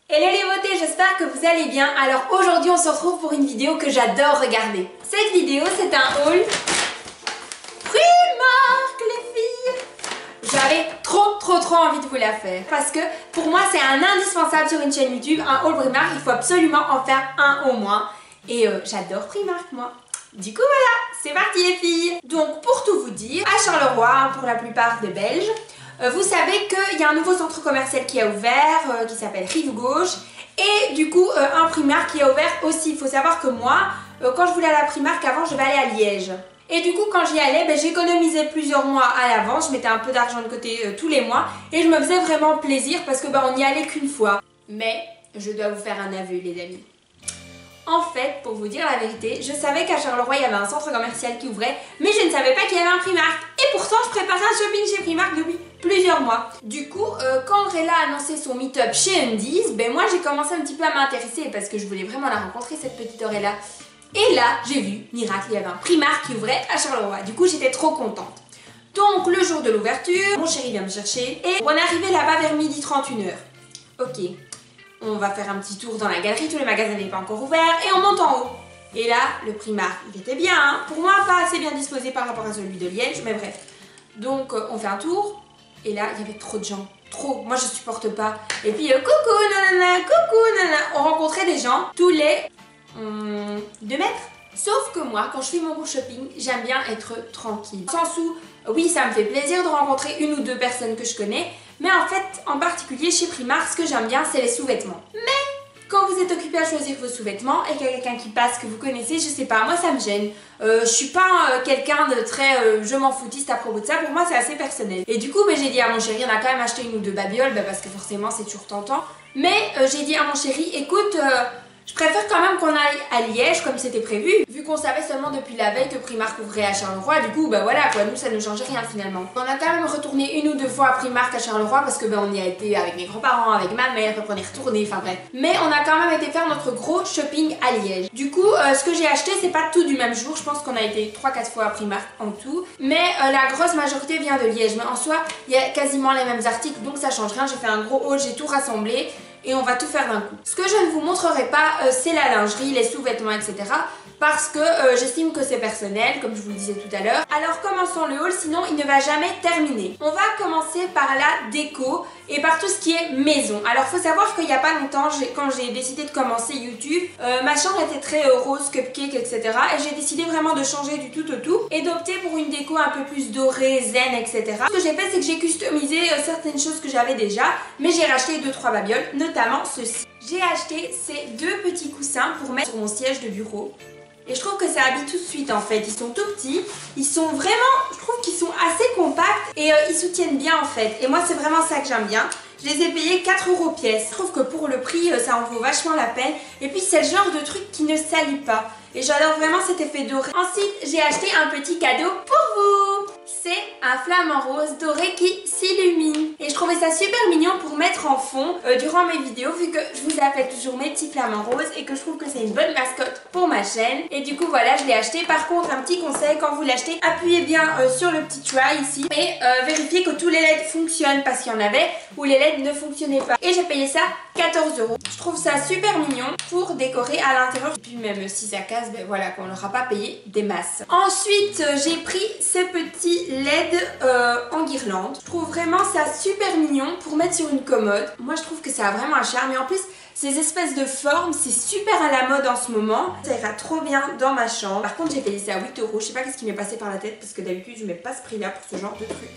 Hello les beautés, j'espère que vous allez bien. Alors aujourd'hui on se retrouve pour une vidéo que j'adore regarder. Cette vidéo c'est un haul Primark les filles. J'avais trop envie de vous la faire parce que pour moi c'est un indispensable sur une chaîne YouTube, un haul Primark, il faut absolument en faire un au moins. Et j'adore Primark moi. Du coup voilà, c'est parti les filles. Donc pour tout vous dire, à Charleroi, pour la plupart des Belges, vous savez qu'il y a un nouveau centre commercial qui a ouvert, qui s'appelle Rive Gauche. Et du coup, un Primark qui a ouvert aussi. Il faut savoir que moi, quand je voulais aller à la Primark avant, je vais aller à Liège. Et du coup, quand j'y allais, j'économisais plusieurs mois à l'avance. Je mettais un peu d'argent de côté tous les mois. Et je me faisais vraiment plaisir parce que on n'y allait qu'une fois. Mais je dois vous faire un aveu les amis. En fait, pour vous dire la vérité, je savais qu'à Charleroi il y avait un centre commercial qui ouvrait, mais je ne savais pas qu'il y avait un Primark. Et pourtant, je préparais un shopping chez Primark depuis plusieurs mois. Du coup, quand Auréla a annoncé son meet-up chez Undies, moi j'ai commencé un petit peu à m'intéresser parce que je voulais vraiment la rencontrer, cette petite Auréla. Et là, j'ai vu, miracle, il y avait un Primark qui ouvrait à Charleroi. Du coup, j'étais trop contente. Donc, le jour de l'ouverture, mon chéri vient me chercher et on est arrivé là-bas vers 12h31. Ok. On va faire un petit tour dans la galerie, tous les magasins n'étaient pas encore ouverts et on monte en haut. Et là, le Primark, il était bien, hein. Pour moi pas assez bien disposé par rapport à celui de Liège, mais bref. Donc on fait un tour et là, il y avait trop de gens, trop, moi je supporte pas. Et puis coucou nanana, on rencontrait des gens tous les 2 mètres. Sauf que moi, quand je fais mon gros shopping, j'aime bien être tranquille. Dans le sens où, oui, ça me fait plaisir de rencontrer une ou deux personnes que je connais, mais en fait, en particulier chez Primark, ce que j'aime bien, c'est les sous-vêtements. Mais quand vous êtes occupé à choisir vos sous-vêtements et qu'il y a quelqu'un qui passe que vous connaissez, je sais pas, moi ça me gêne. Je suis pas quelqu'un de très je m'en foutiste à propos de ça, pour moi c'est assez personnel. Et du coup, j'ai dit à mon chéri, on a quand même acheté une ou deux babioles, parce que forcément c'est toujours tentant. Mais j'ai dit à mon chéri, écoute, je préfère quand même qu'on aille à Liège comme c'était prévu, vu qu'on savait seulement depuis la veille que Primark ouvrait à Charleroi. Du coup, voilà quoi, nous ça ne change rien finalement. On a quand même retourné une ou deux fois à Primark à Charleroi parce que on y a été avec mes grands-parents, avec ma mère, après on est retourné, enfin bref. Mais on a quand même été faire notre gros shopping à Liège. Du coup, ce que j'ai acheté, c'est pas tout du même jour. Je pense qu'on a été 3-4 fois à Primark en tout. Mais la grosse majorité vient de Liège. Mais en soi, il y a quasiment les mêmes articles, donc ça change rien. J'ai fait un gros haul, j'ai tout rassemblé. Et on va tout faire d'un coup. Ce que je ne vous montrerai pas, c'est la lingerie, les sous-vêtements, etc. Parce que j'estime que c'est personnel, comme je vous le disais tout à l'heure. Alors commençons le haul, sinon il ne va jamais terminer. On va commencer par la déco et par tout ce qui est maison. Alors faut savoir qu'il n'y a pas longtemps, quand j'ai décidé de commencer YouTube, ma chambre était très rose, cupcake, etc. Et j'ai décidé vraiment de changer du tout au tout et d'opter pour une déco un peu plus dorée, zen, etc. Ce que j'ai fait, c'est que j'ai customisé certaines choses que j'avais déjà, mais j'ai racheté 2-3 babioles, notamment ceci. J'ai acheté ces 2 petits coussins pour mettre sur mon siège de bureau. Et je trouve que ça habille tout de suite en fait. Ils sont tout petits, ils sont vraiment, je trouve qu'ils sont assez compacts et ils soutiennent bien en fait. Et moi c'est vraiment ça que j'aime bien. Je les ai payés 4 € pièce. Je trouve que pour le prix ça en vaut vachement la peine. Et puis c'est le genre de truc qui ne salit pas. Et j'adore vraiment cet effet doré. Ensuite j'ai acheté un petit cadeau pour vous. C'est un flamant rose doré qui s'illumine. Et je trouvais ça super mignon pour mettre en fond durant mes vidéos, vu que je vous appelle toujours mes petits flamants roses et que je trouve que c'est une bonne mascotte pour ma chaîne. Et du coup voilà, je l'ai acheté. Par contre, un petit conseil, quand vous l'achetez, appuyez bien sur le petit try ici et vérifiez que tous les LED fonctionnent, parce qu'il y en avait où les LED ne fonctionnaient pas. Et j'ai payé ça 14 €. Je trouve ça super mignon pour décorer à l'intérieur. Et puis même si ça casse, voilà, qu'on n'aura pas payé des masses. Ensuite, j'ai pris ces petits LED en guirlande. Je trouve vraiment ça super mignon pour mettre sur une commode. Moi je trouve que ça a vraiment un charme et en plus ces espèces de formes, c'est super à la mode en ce moment. Ça ira trop bien dans ma chambre. Par contre j'ai payé ça à 8 €. Je sais pas ce qui m'est passé par la tête parce que d'habitude je mets pas ce prix là pour ce genre de truc.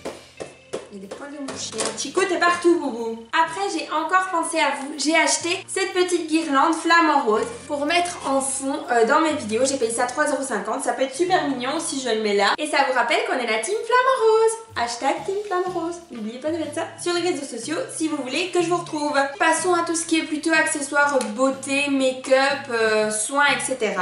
Il y a des poils de mon chien. Chico, t'es partout, boubou. Après, j'ai encore pensé à vous. J'ai acheté cette petite guirlande flamant rose pour mettre en fond dans mes vidéos. J'ai payé ça 3,50 €. Ça peut être super mignon si je le mets là. Et ça vous rappelle qu'on est la team flamant rose. Hashtag team flamant rose. N'oubliez pas de mettre ça sur les réseaux sociaux si vous voulez que je vous retrouve. Passons à tout ce qui est plutôt accessoires, beauté, make-up, soins, etc.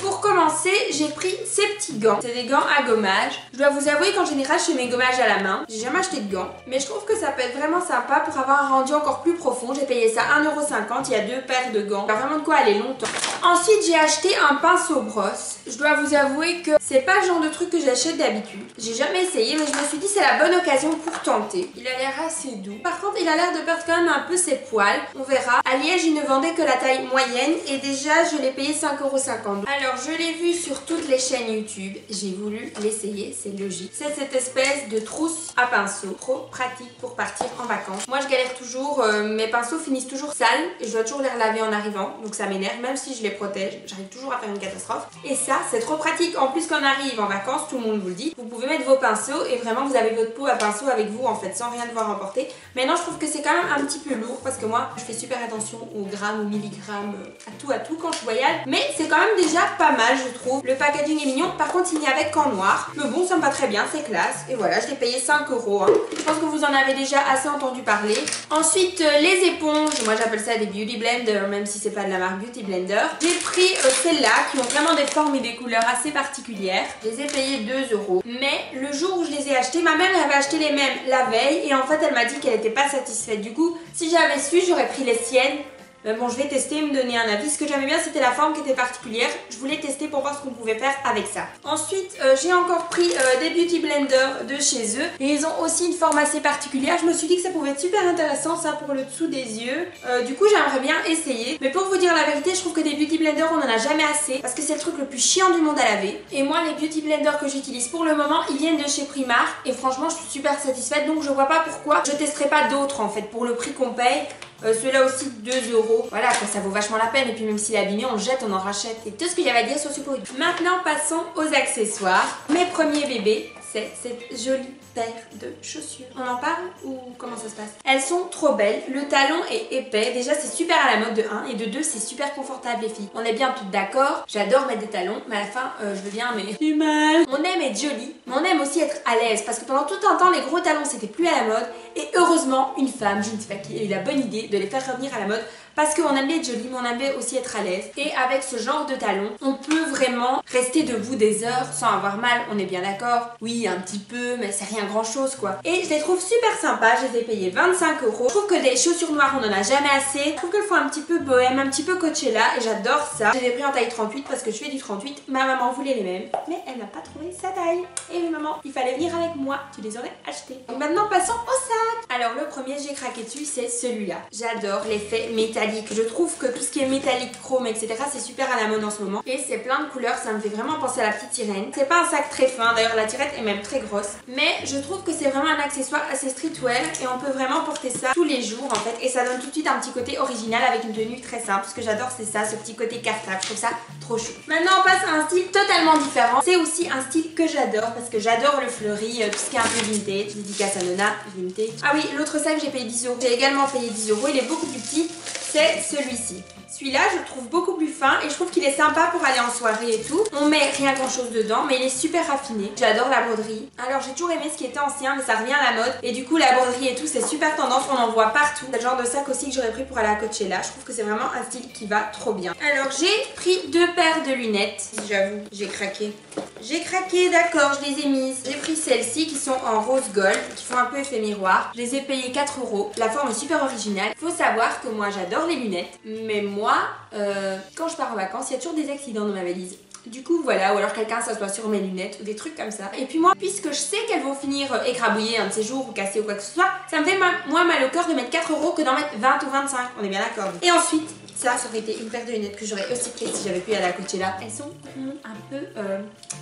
Pour commencer, j'ai pris ces petits gants. C'est des gants à gommage. Je dois vous avouer qu'en général, je fais mes gommages à la main. J'ai jamais acheté de gants, mais je trouve que ça peut être vraiment sympa pour avoir un rendu encore plus profond. J'ai payé ça 1,50 €, il y a 2 paires de gants, il y a vraiment de quoi aller longtemps. Ensuite j'ai acheté un pinceau brosse. Je dois vous avouer que c'est pas le genre de truc que j'achète d'habitude. J'ai jamais essayé, mais je me suis dit c'est la bonne occasion pour tenter. Il a l'air assez doux. Par contre, il a l'air de perdre quand même un peu ses poils. On verra. À Liège, il ne vendait que la taille moyenne et déjà, je l'ai payé 5,50 €. Alors, je l'ai vu sur toutes les chaînes YouTube. J'ai voulu l'essayer, c'est logique. C'est cette espèce de trousse à pinceau. Trop pratique pour partir en vacances. Moi, je galère toujours. Mes pinceaux finissent toujours sales et je dois toujours les relaver en arrivant. Donc, ça m'énerve. Même si je les protège, j'arrive toujours à faire une catastrophe. Et ça, c'est trop pratique. En plus, quand on arrive en vacances, tout le monde vous le dit, vous pouvez mettre vos pinceaux et vraiment, vous avez votre pot à pinceau avec vous en fait, sans rien devoir emporter. Maintenant, je trouve que c'est quand même un petit peu lourd parce que moi, je fais super attention aux grammes, aux milligrammes, à tout quand je voyage. Mais c'est quand même déjà pas mal, je trouve. Le packaging est mignon. Par contre, il n'y avait qu'en noir. Mais bon, ça me va très bien, c'est classe. Et voilà, je l'ai payé 5 €. Je pense que vous en avez déjà assez entendu parler. Ensuite, les éponges. Moi, j'appelle ça des Beauty Blender, même si c'est pas de la marque Beauty Blender. J'ai pris celles-là qui ont vraiment des formes et des couleurs assez particulières. Je les ai payées 2 €. Mais le jour où je les ai achetées, ma mère avait acheté les mêmes la veille et en fait, elle m'a dit qu'elle n'était pas satisfaite. Du coup, si j'avais su, j'aurais pris les siennes. Mais bon, je vais tester et me donner un avis. Ce que j'aimais bien, c'était la forme qui était particulière. Je voulais tester pour voir ce qu'on pouvait faire avec ça. Ensuite, j'ai encore pris des Beauty Blender de chez eux. Et ils ont aussi une forme assez particulière. Je me suis dit que ça pouvait être super intéressant, ça, pour le dessous des yeux. Du coup, j'aimerais bien essayer. Mais pour vous dire la vérité, je trouve que des Beauty Blender, on en a jamais assez. Parce que c'est le truc le plus chiant du monde à laver. Et moi, les Beauty Blender que j'utilise pour le moment, ils viennent de chez Primark. Et franchement, je suis super satisfaite. Donc, je vois pas pourquoi je testerai pas d'autres, en fait, pour le prix qu'on paye. Celui-là aussi 2 €. Voilà, quoi, ça vaut vachement la peine. Et puis même s'il est abîmé, on le jette, on en rachète. C'est tout ce que j'avais à dire sur ce produit. Maintenant, passons aux accessoires. Mes premiers bébés, c'est cette jolie paire de chaussures. On en parle ou comment ça se passe? Elles sont trop belles. Le talon est épais. Déjà, c'est super à la mode de 1. Et de 2, c'est super confortable, les filles. On est bien toutes d'accord. J'adore mettre des talons. Mais à la fin, je veux bien, mais du mal. On aime être jolie, mais on aime aussi être à l'aise. Parce que pendant tout un temps, les gros talons, c'était plus à la mode. Et heureusement, une femme, je ne sais pas qui, a eu la bonne idée de les faire revenir à la mode. Parce qu'on aime bien être jolie, mais on aime bien aussi être à l'aise. Et avec ce genre de talons, on peut vraiment rester debout des heures sans avoir mal. On est bien d'accord? Oui, un petit peu, mais c'est rien grand chose quoi. Et je les trouve super sympas. Je les ai payés 25 €. Je trouve que des chaussures noires, on en a jamais assez. Je trouve qu'elles font un petit peu bohème, un petit peu Coachella. Et j'adore ça. Je les ai pris en taille 38 parce que je fais du 38. Ma maman voulait les mêmes, mais elle n'a pas trouvé sa taille. Et oui, maman, il fallait venir avec moi. Tu les aurais achetés. Donc maintenant, passons au sac. Alors, le premier, j'ai craqué dessus, c'est celui-là. J'adore l'effet métallique. Je trouve que tout ce qui est métallique, chrome, etc. c'est super à la mode en ce moment. Et c'est plein de couleurs, ça me fait vraiment penser à la petite sirène. C'est pas un sac très fin, d'ailleurs la tirette est même très grosse. Mais je trouve que c'est vraiment un accessoire assez streetwear et on peut vraiment porter ça tous les jours en fait. Et ça donne tout de suite un petit côté original avec une tenue très simple. Ce que j'adore c'est ça, ce petit côté cartable. Je trouve ça trop chou. Maintenant on passe à un style totalement différent. C'est aussi un style que j'adore parce que j'adore le fleuri, tout ce qui est un peu vintage. Dédicace à Nona, vintage. Ah oui, l'autre sac j'ai payé 10 €. J'ai également payé 10 €. Il est beaucoup plus petit. C'est celui-ci. Celui-là, je le trouve beaucoup plus fin et je trouve qu'il est sympa pour aller en soirée et tout. On met rien grand chose dedans, mais il est super raffiné. J'adore la broderie. Alors, j'ai toujours aimé ce qui était ancien, mais ça revient à la mode. Et du coup, la broderie et tout, c'est super tendance. On en voit partout. C'est le genre de sac aussi que j'aurais pris pour aller à Coachella. Je trouve que c'est vraiment un style qui va trop bien. Alors, j'ai pris 2 paires de lunettes. J'avoue, j'ai craqué. J'ai craqué, d'accord, je les ai mises. J'ai pris celles-ci qui sont en rose gold, qui font un peu effet miroir. Je les ai payées 4 €. La forme est super originale. Faut savoir que moi, j'adore les lunettes, mais moi, quand je pars en vacances, il y a toujours des accidents dans ma valise. Du coup voilà, ou alors quelqu'un s'assoit sur mes lunettes ou des trucs comme ça. Et puis moi, puisque je sais qu'elles vont finir écrabouillées un de ces jours ou cassées ou quoi que ce soit, ça me fait moins mal au cœur de mettre 4 € que d'en mettre 20 ou 25. On est bien d'accord. Et ensuite, ça aurait été une paire de lunettes que j'aurais aussi pris si j'avais pu aller à Coachella. Elles sont un peu,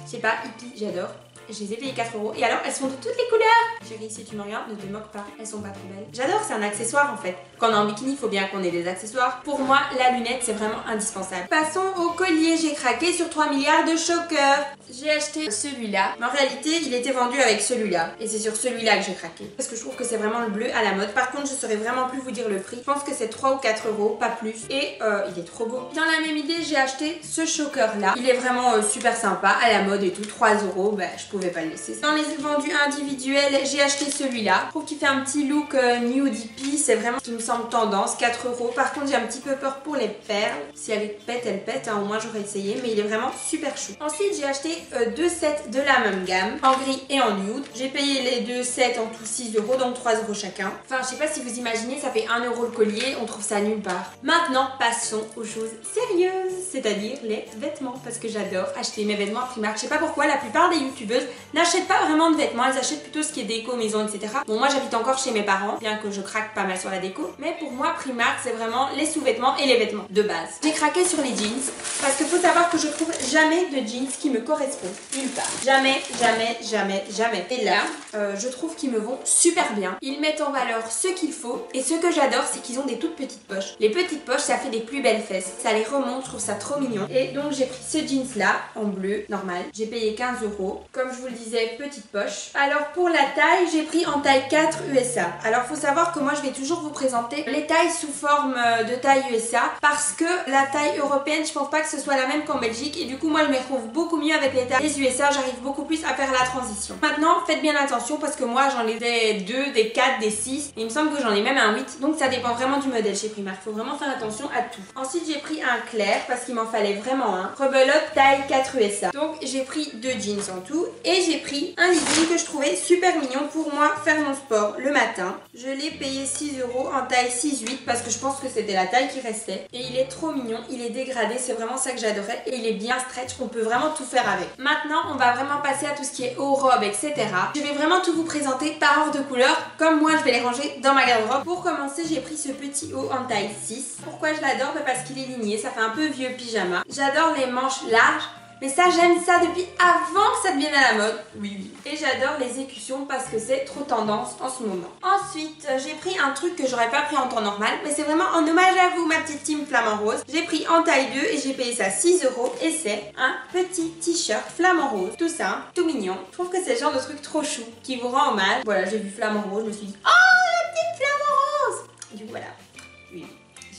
je sais pas, hippie, j'adore. Je les ai payées 4 € et alors elles sont de toutes les couleurs. Chérie, si tu me regardes, ne te moque pas, elles sont pas trop belles. J'adore, c'est un accessoire en fait. Quand on est en bikini, il faut bien qu'on ait des accessoires. Pour moi, la lunette, c'est vraiment indispensable. Passons au collier. J'ai craqué sur 3 milliards de chokers. J'ai acheté celui-là, mais en réalité, il était vendu avec celui-là. Et c'est sur celui-là que j'ai craqué. Parce que je trouve que c'est vraiment le bleu à la mode. Par contre, je saurais vraiment plus vous dire le prix. Je pense que c'est 3 ou 4 €, pas plus. Et il est trop beau. Dans la même idée, j'ai acheté ce choker-là. Il est vraiment super sympa, à la mode et tout. 3 €, bah, je pouvais pas le laisser. Dans les vendus individuels, j'ai acheté celui-là. Je trouve qu'il fait un petit look nude hippie. C'est vraiment ce qui me semble tendance, 4 €. Par contre j'ai un petit peu peur pour les perles. Si elle pète, elle pète, hein, au moins j'aurais essayé, mais il est vraiment super chou. Ensuite j'ai acheté 2 sets de la même gamme, en gris et en nude. J'ai payé les 2 sets en tout 6 €, donc 3 € chacun. Enfin je sais pas si vous imaginez, ça fait 1 € le collier, on trouve ça nulle part. Maintenant passons aux choses sérieuses, c'est-à-dire les vêtements, parce que j'adore acheter mes vêtements à Primark. Je sais pas pourquoi la plupart des youtubeuses n'achètent pas vraiment de vêtements, elles achètent plutôt ce qui est déco, maison, etc. Bon moi j'habite encore chez mes parents, bien que je craque pas mal sur la déco, mais pour moi Primark c'est vraiment les sous-vêtements et les vêtements de base. J'ai craqué sur les jeans, parce qu'il faut savoir que je trouve jamais de jeans qui me correspondent nulle part. Jamais, jamais, jamais, jamais. Et là, je trouve qu'ils me vont super bien. Ils mettent en valeur ce qu'il faut, et ce que j'adore c'est qu'ils ont des toutes petites poches. Les petites poches ça fait des plus belles fesses, ça les remonte, je trouve ça trop mignon. Et donc j'ai pris ce jeans là en bleu normal, j'ai payé 15 €. Comme je vous le disais, petite poche. Alors pour la taille, j'ai pris en taille 4 USA. Alors faut savoir que moi je vais toujours vous présenter les tailles sous forme de taille USA, parce que la taille européenne je pense pas que ce soit la même qu'en Belgique, et du coup moi je me retrouve beaucoup mieux avec les tailles des USA, j'arrive beaucoup plus à faire la transition. Maintenant faites bien attention parce que moi j'en ai des 2, des 4, des 6, et il me semble que j'en ai même un 8, donc ça dépend vraiment du modèle chez Primark, faut vraiment faire attention à tout. Ensuite j'ai pris un clair parce qu'il m'en fallait vraiment un, rebelote taille 4 USA. Donc j'ai pris 2 jeans en tout, et j'ai pris un legging que je trouvais super mignon pour moi faire mon sport le matin. Je l'ai payé 6 € en taille 6-8 parce que je pense que c'était la taille qui restait, et il est trop mignon, il est dégradé, c'est vraiment ça que j'adorais, et il est bien stretch, on peut vraiment tout faire avec. Maintenant on va vraiment passer à tout ce qui est haut, robe, etc. Je vais vraiment tout vous présenter par ordre de couleur, comme moi je vais les ranger dans ma garde-robe. Pour commencer j'ai pris ce petit haut en taille 6. Pourquoi je l'adore? Parce qu'il est ligné, ça fait un peu vieux pyjama. J'adore les manches larges, mais ça j'aime ça depuis avant que ça devienne à la mode. Oui. Et j'adore les écussons parce que c'est trop tendance en ce moment. Ensuite j'ai pris un truc que j'aurais pas pris en temps normal, mais c'est vraiment en hommage à vous ma petite team flamant rose. J'ai pris en taille 2 et j'ai payé ça 6 € et c'est un petit t-shirt flamant rose. Tout simple, tout mignon. Je trouve que c'est le genre de truc trop chou qui vous rend hommage. Voilà, j'ai vu flamant rose, je me suis dit oh la petite flamant rose. Du coup voilà. Oui.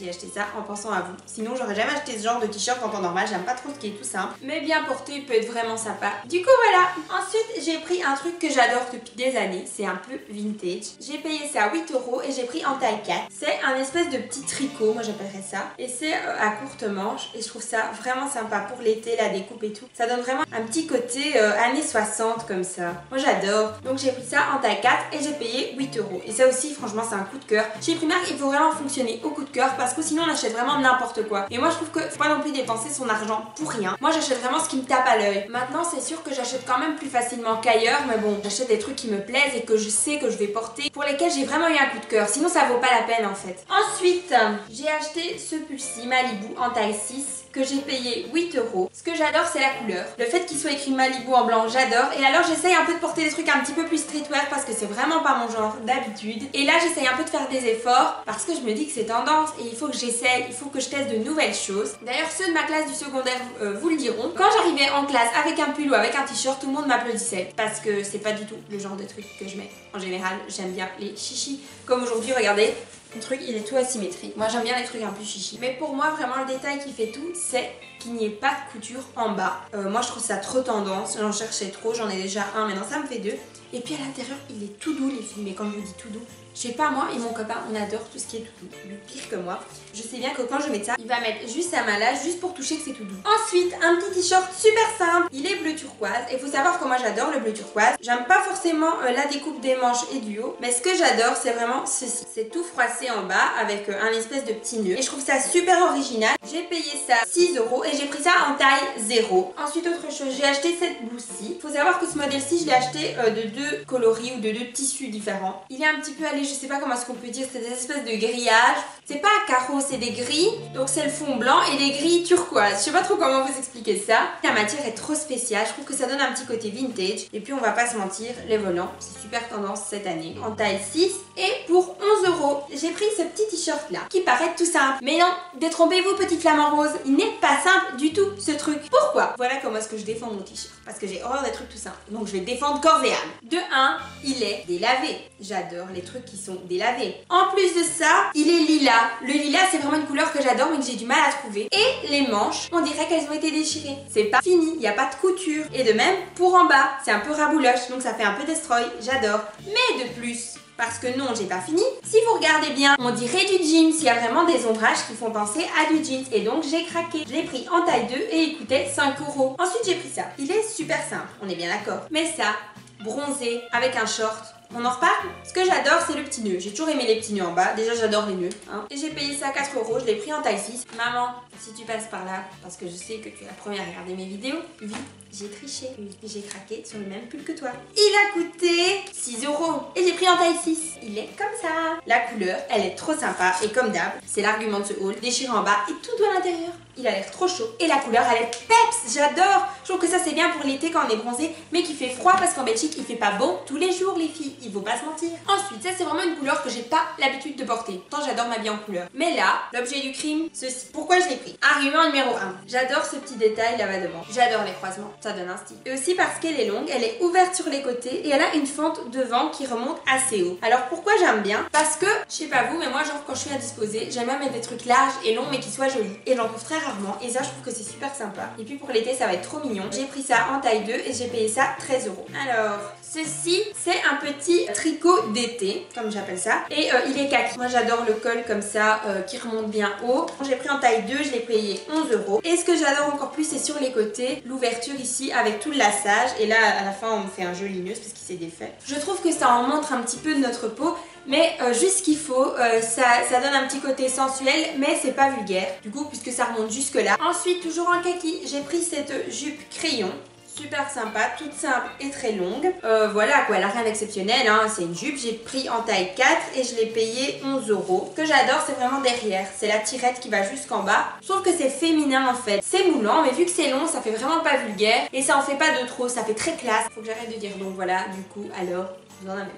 J'ai acheté ça en pensant à vous. Sinon j'aurais jamais acheté ce genre de t-shirt en temps normal. J'aime pas trop ce qui est tout simple, mais bien porté il peut être vraiment sympa. Du coup voilà. Ensuite j'ai pris un truc que j'adore depuis des années. C'est un peu vintage. J'ai payé ça 8 € et j'ai pris en taille 4. C'est un espèce de petit tricot, moi j'appellerais ça. Et c'est à courte manche, et je trouve ça vraiment sympa pour l'été, la découpe et tout. Ça donne vraiment un petit côté années 60 comme ça. Moi j'adore. Donc j'ai pris ça en taille 4 et j'ai payé 8 €. Et ça aussi franchement c'est un coup de cœur. Chez Primark il faut vraiment fonctionner au coup de cœur, parce que sinon on achète vraiment n'importe quoi. Et moi je trouve que faut pas non plus dépenser son argent pour rien. Moi j'achète vraiment ce qui me tape à l'œil. Maintenant c'est sûr que j'achète quand même plus facilement qu'ailleurs, mais bon, j'achète des trucs qui me plaisent et que je sais que je vais porter, pour lesquels j'ai vraiment eu un coup de cœur. Sinon ça vaut pas la peine en fait. Ensuite j'ai acheté ce pull-ci Malibu en taille 6 que j'ai payé 8 €. Ce que j'adore c'est la couleur. Le fait qu'il soit écrit Malibu en blanc, j'adore. Et alors j'essaye un peu de porter des trucs un petit peu plus streetwear parce que c'est vraiment pas mon genre d'habitude. Et là j'essaye un peu de faire des efforts parce que je me dis que c'est tendance et il faut que j'essaye, il faut que je teste de nouvelles choses. D'ailleurs ceux de ma classe du secondaire vous le diront. Quand j'arrivais en classe avec un pull ou avec un t-shirt, tout le monde m'applaudissait parce que c'est pas du tout le genre de truc que je mets. En général j'aime bien les chichis. Comme aujourd'hui regardez. Le truc il est tout asymétrique. Moi j'aime bien les trucs un peu chichi. Mais pour moi vraiment le détail qui fait tout c'est qu'il n'y ait pas de couture en bas. Moi je trouve ça trop tendance. J'en cherchais trop. J'en ai déjà un. Maintenant ça me fait 2. Et puis à l'intérieur il est tout doux les filles. Mais quand je vous dis tout doux, je sais pas moi et mon copain on adore tout ce qui est tout doux. Lui pire que moi. Je sais bien que quand je mets ça, il va mettre juste sa main là juste pour toucher que c'est tout doux. Ensuite un petit t-shirt super simple. Il est bleu turquoise. Et il faut savoir que moi j'adore le bleu turquoise. J'aime pas forcément la découpe des manches et du haut. Mais ce que j'adore c'est vraiment ceci. C'est tout froissé en bas avec un espèce de petit nœud. Et je trouve ça super original. J'ai payé ça 6 € et j'ai pris ça en taille 0. Ensuite autre chose, j'ai acheté cette blouse-ci. Il faut savoir que ce modèle-ci je l'ai acheté de 2 coloris ou de 2 tissus différents. Il est un petit peu allé, je sais pas comment est-ce qu'on peut dire, c'est des espèces de grillages. C'est pas un carreau, c'est des grilles. Donc c'est le fond blanc et des grilles turquoises. Je sais pas trop comment vous expliquer ça. La matière est trop spéciale, je trouve que ça donne un petit côté vintage. Et puis on va pas se mentir, les volants, c'est super tendance cette année. En taille 6 et pour 11 €. J'ai pris ce petit t-shirt là qui paraît tout simple. Mais non, détrompez-vous petit flamant rose, il n'est pas simple du tout ce truc. Pourquoi? Voilà comment est-ce que je défends mon t-shirt. Parce que j'ai horreur des trucs tout simples. Donc je vais le défendre corps et âme. De 1, il est délavé. J'adore les trucs qui sont délavés. En plus de ça, il est lilas. Le lilas c'est vraiment une couleur que j'adore mais que j'ai du mal à trouver. Et les manches, on dirait qu'elles ont été déchirées. C'est pas fini, il n'y a pas de couture. Et de même pour en bas, c'est un peu rabouloche donc ça fait un peu destroy. J'adore. Mais de plus, parce que non, j'ai pas fini. Si vous regardez bien, on dirait du jeans. Il y a vraiment des ombrages qui font penser à du jeans. Et donc, j'ai craqué. Je l'ai pris en taille 2 et il coûtait 5 €. Ensuite, j'ai pris ça. Il est super simple, on est bien d'accord. Mais ça, bronzé, avec un short, on en reparle. Ce que j'adore, c'est le petit nœud. J'ai toujours aimé les petits nœuds en bas. Déjà, j'adore les nœuds. Hein. Et j'ai payé ça 4 €. Je l'ai pris en taille 6. Maman, si tu passes par là, parce que je sais que tu es la première à regarder mes vidéos, oui, j'ai triché. Oui, j'ai craqué sur le même pull que toi. Il a coûté 6 €. Et j'ai pris en taille 6. Il est comme ça. La couleur, elle est trop sympa. Et comme d'hab, c'est l'argument de ce haul. Déchiré en bas et tout doux à l'intérieur. Il a l'air trop chaud. Et la couleur, elle est peps. J'adore. Je trouve que ça, c'est bien pour l'été quand on est bronzé, mais qu'il fait froid parce qu'en Belgique, il fait pas beau tous les jours, les filles. Il faut pas se mentir. Ensuite, ça, c'est vraiment une couleur que j'ai pas l'habitude de porter. Pourtant, j'adore m'habiller en couleur. Mais là, l'objet du crime, ceci. Pourquoi je l'ai pris? Argument numéro 1. J'adore ce petit détail là-bas devant. J'adore les croisements. Ça donne un style. Et aussi parce qu'elle est longue, elle est ouverte sur les côtés et elle a une fente devant qui remonte assez haut. Alors pourquoi j'aime bien? Parce que, je sais pas vous, mais moi, genre, quand je suis à disposer, j'aime bien mettre des trucs larges et longs mais qui soient jolis. Et j'en trouve très rarement. Et ça, je trouve que c'est super sympa. Et puis pour l'été, ça va être trop mignon. J'ai pris ça en taille 2 et j'ai payé ça 13 €. Alors, ceci, c'est un petit tricot d'été, comme j'appelle ça. Et il est kaki. Moi, j'adore le col comme ça, qui remonte bien haut. J'ai pris en taille 2, je l'ai payé 11 €. Et ce que j'adore encore plus, c'est sur les côtés, l'ouverture ici avec tout le lassage. Et là, à la fin, on me fait un joli nœud parce qu'il s'est défait. Je trouve que ça en montre un petit peu de notre peau. Mais juste ce qu'il faut, ça donne un petit côté sensuel, mais c'est pas vulgaire, du coup, puisque ça remonte jusque là. Ensuite, toujours en kaki, j'ai pris cette jupe crayon. Super sympa, toute simple et très longue. Voilà quoi, elle a rien d'exceptionnel, hein. C'est une jupe, j'ai pris en taille 4 et je l'ai payé 11 €. Ce que j'adore, c'est vraiment derrière, c'est la tirette qui va jusqu'en bas. Je trouve que c'est féminin en fait. C'est moulant, mais vu que c'est long, ça fait vraiment pas vulgaire et ça en fait pas de trop, ça fait très classe. Faut que j'arrête de dire donc voilà, du coup, alors...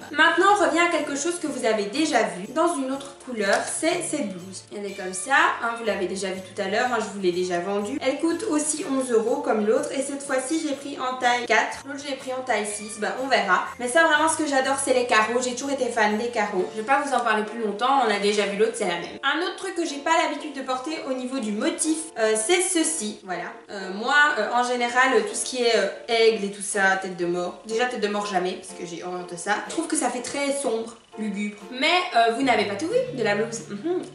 Maintenant, on revient à quelque chose que vous avez déjà vu dans une autre couleur, c'est cette blouse. Elle est comme ça, hein, vous l'avez déjà vu tout à l'heure, hein, je vous l'ai déjà vendue. Elle coûte aussi 11 € comme l'autre et cette fois-ci, j'ai pris en taille 4. L'autre, j'ai pris en taille 6, bah on verra. Mais ça, vraiment, ce que j'adore, c'est les carreaux. J'ai toujours été fan des carreaux. Je vais pas vous en parler plus longtemps, on a déjà vu l'autre, c'est la même. Un autre truc que j'ai pas l'habitude de porter au niveau du motif, c'est ceci. Voilà. Moi, en général, tout ce qui est aigle et tout ça, tête de mort. Déjà, tête de mort jamais, parce que j'ai horreur de ça. Je trouve que ça fait très sombre, lugubre. Mais vous n'avez pas tout vu de la blouse.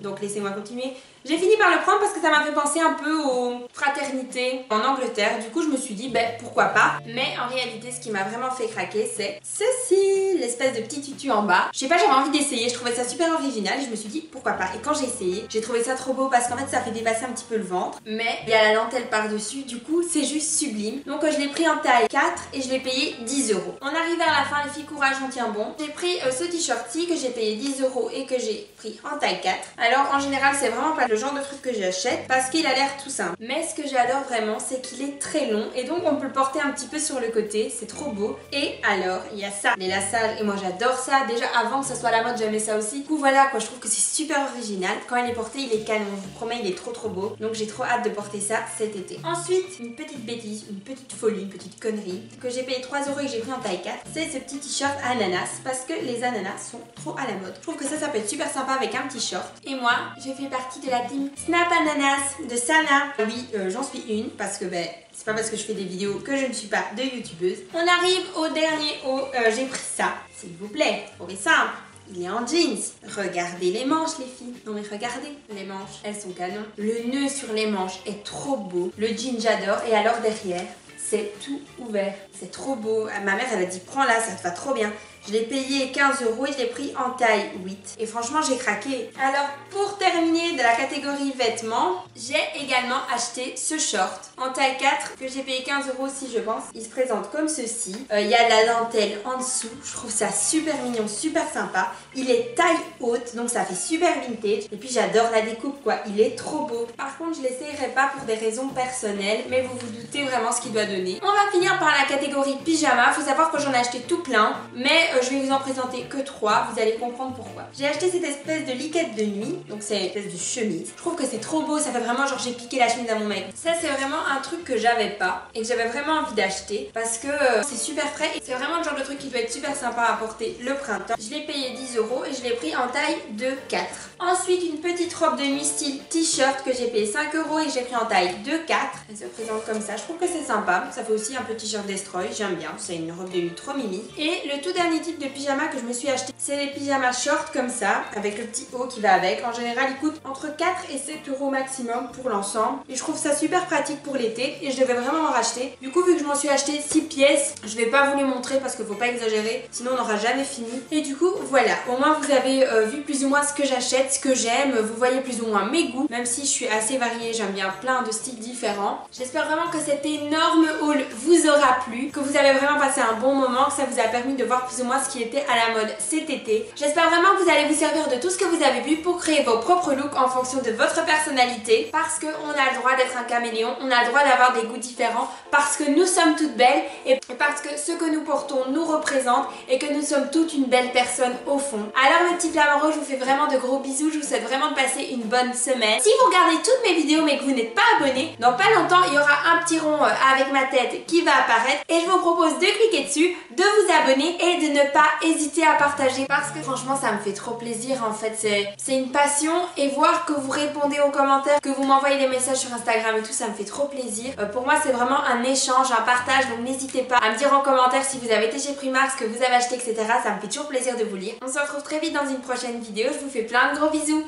Donc laissez-moi continuer. J'ai fini par le prendre parce que ça m'a fait penser un peu aux fraternités en Angleterre. Du coup, je me suis dit, ben pourquoi pas. Mais en réalité, ce qui m'a vraiment fait craquer, c'est ceci, l'espèce de petit tutu en bas. Je sais pas, j'avais envie d'essayer. Je trouvais ça super original et je me suis dit, pourquoi pas. Et quand j'ai essayé, j'ai trouvé ça trop beau parce qu'en fait, ça fait dépasser un petit peu le ventre. Mais il y a la dentelle par-dessus. Du coup, c'est juste sublime. Donc, je l'ai pris en taille 4 et je l'ai payé 10 €. On arrive à la fin, les filles, courage, on tient bon. J'ai pris ce t-shirt-ci que j'ai payé 10 € et que j'ai pris en taille 4. Alors, en général, c'est vraiment pas le genre de truc que j'achète parce qu'il a l'air tout simple. Mais ce que j'adore vraiment, c'est qu'il est très long et donc on peut le porter un petit peu sur le côté. C'est trop beau. Et alors, il y a ça, les lassages. Et moi, j'adore ça. Déjà, avant que ça soit à la mode, j'aimais ça aussi. Du coup, voilà quoi, je trouve que c'est super original. Quand il est porté, il est canon. Je vous promets, il est trop beau. Donc, j'ai trop hâte de porter ça cet été. Ensuite, une petite bêtise, une petite folie, une petite connerie que j'ai payé 3 € et que j'ai pris en taille 4. C'est ce petit t-shirt ananas parce que les ananas sont trop à la mode. Je trouve que ça peut être super sympa avec un petit short. Et moi, je fais partie de la team Snap Ananas de Sana. Oui, j'en suis une parce que c'est pas parce que je fais des vidéos que je ne suis pas de youtubeuse. On arrive au dernier haut. J'ai pris ça, s'il vous plaît. Trop simple. Il est en jeans. Regardez les manches, les filles. Non mais regardez, les manches, elles sont canon. Le nœud sur les manches est trop beau. Le jean, j'adore. Et alors derrière, c'est tout ouvert. C'est trop beau. Ma mère, elle a dit, prends-la, ça te va trop bien. Je l'ai payé 15 € et je l'ai pris en taille 8. Et franchement, j'ai craqué. Alors, pour terminer de la catégorie vêtements, j'ai également acheté ce short en taille 4 que j'ai payé 15 € aussi, je pense. Il se présente comme ceci. Il y a de la dentelle en dessous. Je trouve ça super mignon, super sympa. Il est taille haute, donc ça fait super vintage. Et puis, j'adore la découpe, quoi. Il est trop beau. Par contre, je ne l'essayerai pas pour des raisons personnelles, mais vous vous doutez vraiment ce qu'il doit donner. On va finir par la catégorie pyjama. Faut savoir que j'en ai acheté tout plein, mais je vais vous en présenter que 3, vous allez comprendre pourquoi. J'ai acheté cette espèce de liquette de nuit, donc c'est une espèce de chemise. Je trouve que c'est trop beau, ça fait vraiment genre j'ai piqué la chemise à mon mec. Ça c'est vraiment un truc que j'avais pas et que j'avais vraiment envie d'acheter parce que c'est super frais et c'est vraiment le genre de truc qui peut être super sympa à porter le printemps. Je l'ai payé 10 € et je l'ai pris en taille de 4. Ensuite une petite robe de nuit style t-shirt que j'ai payé 5 € et que j'ai pris en taille de 4. Elle se présente comme ça, je trouve que c'est sympa. Ça fait aussi un peu t-shirt destroy, j'aime bien, c'est une robe de nuit trop mimi. Et le tout dernier type de pyjama que je me suis acheté. C'est les pyjamas short comme ça, avec le petit haut qui va avec. En général, ils coûtent entre 4 et 7 euros maximum pour l'ensemble. Et je trouve ça super pratique pour l'été et je devais vraiment en racheter. Du coup, vu que je m'en suis acheté 6 pièces, je vais pas vous les montrer parce qu'il faut pas exagérer, sinon on n'aura jamais fini. Et du coup, voilà, au moins vous avez vu plus ou moins ce que j'achète, ce que j'aime, vous voyez plus ou moins mes goûts, même si je suis assez variée, j'aime bien plein de styles différents. J'espère vraiment que cet énorme haul vous aura plu, que vous avez vraiment passé un bon moment, que ça vous a permis de voir plus ou moins ce qui était à la mode cet été. J'espère vraiment que vous allez vous servir de tout ce que vous avez vu pour créer vos propres looks en fonction de votre personnalité, parce qu'on a le droit d'être un caméléon, on a le droit d'avoir des goûts différents, parce que nous sommes toutes belles et parce que ce que nous portons nous représente et que nous sommes toutes une belle personne au fond. Alors mes petits flamants roses, je vous fais vraiment de gros bisous, je vous souhaite vraiment de passer une bonne semaine. Si vous regardez toutes mes vidéos mais que vous n'êtes pas abonné, dans pas longtemps il y aura un petit rond avec ma tête qui va apparaître et je vous propose de cliquer dessus, de vous abonner et de ne pas hésiter à partager parce que franchement ça me fait trop plaisir en fait, c'est une passion et voir que vous répondez aux commentaires, que vous m'envoyez des messages sur Instagram et tout, ça me fait trop plaisir. Pour moi c'est vraiment un échange, un partage, donc n'hésitez pas à me dire en commentaire si vous avez été chez Primark, ce que vous avez acheté, etc. Ça me fait toujours plaisir de vous lire. On se retrouve très vite dans une prochaine vidéo, je vous fais plein de gros bisous.